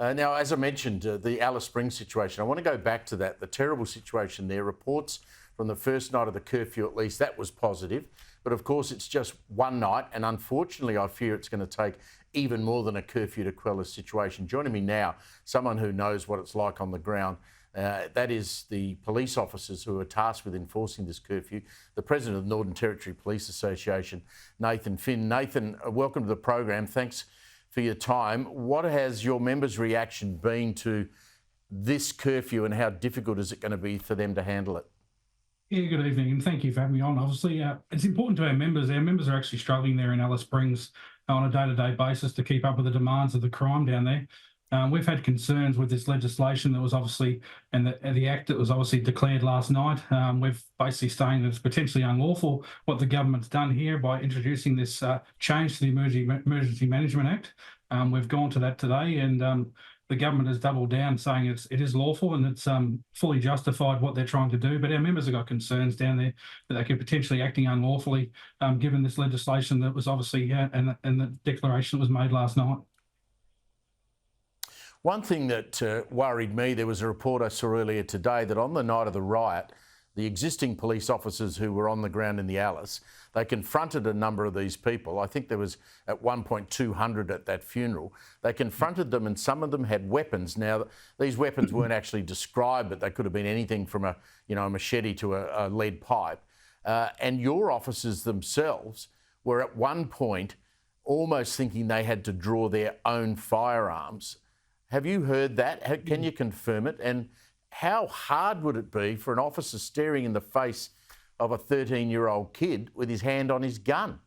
Now, as I mentioned, the Alice Springs situation, I want to go back to that, the terrible situation there. Reports from the first night of the curfew, at least, that was positive. But of course, it's just one night, and unfortunately, I fear it's going to take even more than a curfew to quell a situation. Joining me now, someone who knows what it's like on the ground. That is the police officers who are tasked with enforcing this curfew, the President of the Northern Territory Police Association, Nathan Finn. Nathan, welcome to the program. Thanks for your time. What has your members' reaction been to this curfew, and how difficult is it going to be for them to handle it? Yeah, good evening, and thank you for having me on. Obviously, it's important to our members. Our members are actually struggling there in Alice Springs on a day-to-day basis to keep up with the demands of the crime down there. We've had concerns with this legislation that was obviously, and the act that was obviously declared last night. We've basically saying that it's potentially unlawful what the government's done here by introducing this change to the Emergency Management Act. We've gone to that today, and the government has doubled down, saying it is lawful and it's fully justified what they're trying to do. But our members have got concerns down there that they could potentially acting unlawfully, given this legislation that was obviously and the declaration that was made last night. One thing that worried me, there was a report I saw earlier today that on the night of the riot, the existing police officers who were on the ground in the Alice, they confronted a number of these people. I think there was at one point 200 at that funeral. They confronted them, and some of them had weapons. Now, these weapons weren't actually described, but they could have been anything from a machete to a lead pipe. And your officers themselves were at one point almost thinking they had to draw their own firearms. Have you heard that? Can you confirm it? And how hard would it be for an officer staring in the face of a 13-year-old kid with his hand on his gun?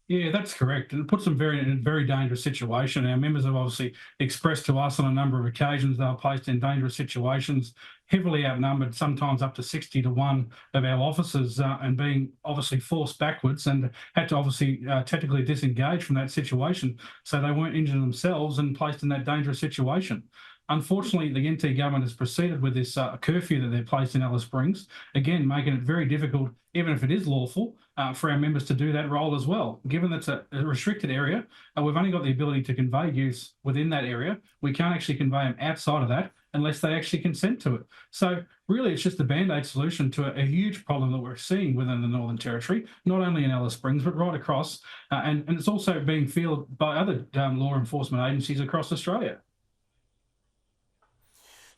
Yeah, that's correct. And it puts them in a very dangerous situation. Our members have obviously expressed to us on a number of occasions they were placed in dangerous situations, heavily outnumbered, sometimes up to 60-1 of our officers, and being obviously forced backwards and had to obviously technically disengage from that situation so they weren't injured themselves and placed in that dangerous situation. Unfortunately, the NT government has proceeded with this curfew that they've placed in Alice Springs, again, making it very difficult, even if it is lawful, for our members to do that role as well. Given that it's a restricted area, we've only got the ability to convey youths within that area. We can't actually convey them outside of that unless they actually consent to it. So really, it's just a band-aid solution to a huge problem that we're seeing within the Northern Territory, not only in Alice Springs, but right across. And it's also being fielded by other law enforcement agencies across Australia.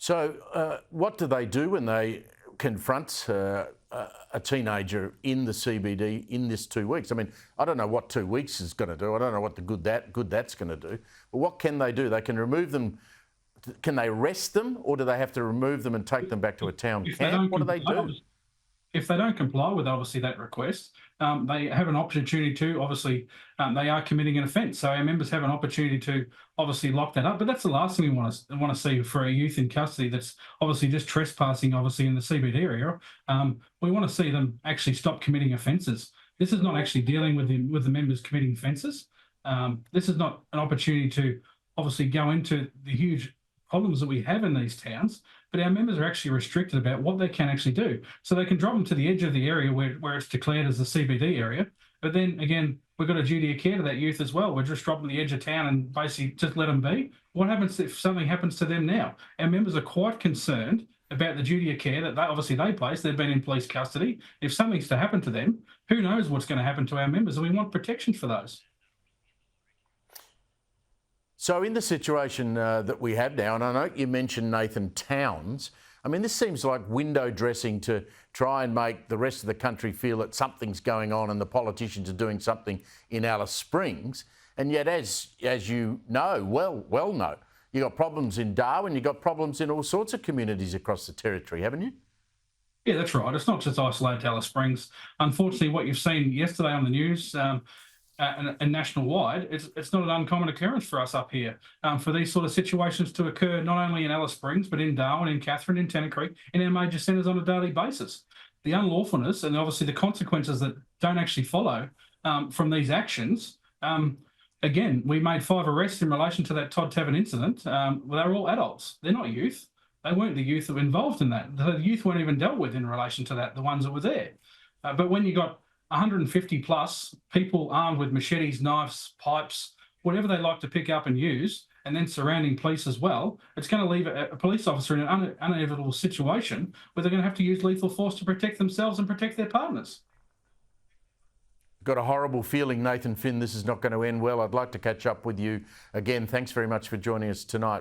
So what do they do when they confront a teenager in the CBD in this 2 weeks? I mean, I don't know what 2 weeks is going to do. I don't know what the good that's going to do. But what can they do? They can remove them. Can they arrest them, or do they have to remove them and take them back to a town camp? What do they do? If they don't comply with obviously that request, they have an opportunity to obviously they are committing an offence. So our members have an opportunity to obviously lock that up. But that's the last thing we want to see for a youth in custody that's obviously just trespassing obviously in the CBD area. We want to see them actually stop committing offences. This is not actually dealing with the members committing offences. This is not an opportunity to obviously go into the huge problems that we have in these towns, but our members are actually restricted about what they can actually do. So they can drop them to the edge of the area where it's declared as the CBD area. But then again, we've got a duty of care to that youth as well. We're just dropping the edge of town and basically just let them be. What happens if something happens to them now? Our members are quite concerned about the duty of care that they place. They've been in police custody. If something's to happen to them, who knows what's going to happen to our members? And we want protection for those. So in the situation that we have now, and I know you mentioned Nathan Towns, I mean, this seems like window dressing to try and make the rest of the country feel that something's going on and the politicians are doing something in Alice Springs. And yet, as you know, well know, you've got problems in Darwin, you've got problems in all sorts of communities across the territory, haven't you? Yeah, that's right. It's not just isolated to Alice Springs. Unfortunately, what you've seen yesterday on the news, and national-wide, it's not an uncommon occurrence for us up here for these sort of situations to occur not only in Alice Springs, but in Darwin, in Katherine, in Tennant Creek, in our major centres on a daily basis. The unlawfulness and obviously the consequences that don't actually follow from these actions. Again, we made 5 arrests in relation to that Todd Tavern incident. Well, they're all adults. They're not youth. They weren't the youth that were involved in that. The youth weren't even dealt with in relation to that, the ones that were there. But when you got 150 plus people armed with machetes, knives, pipes, whatever they like to pick up and use, and then surrounding police as well, it's going to leave a police officer in an unevitable situation where they're going to have to use lethal force to protect themselves and protect their partners. Got a horrible feeling, Nathan Finn, this is not going to end well. I'd like to catch up with you again. Thanks very much for joining us tonight.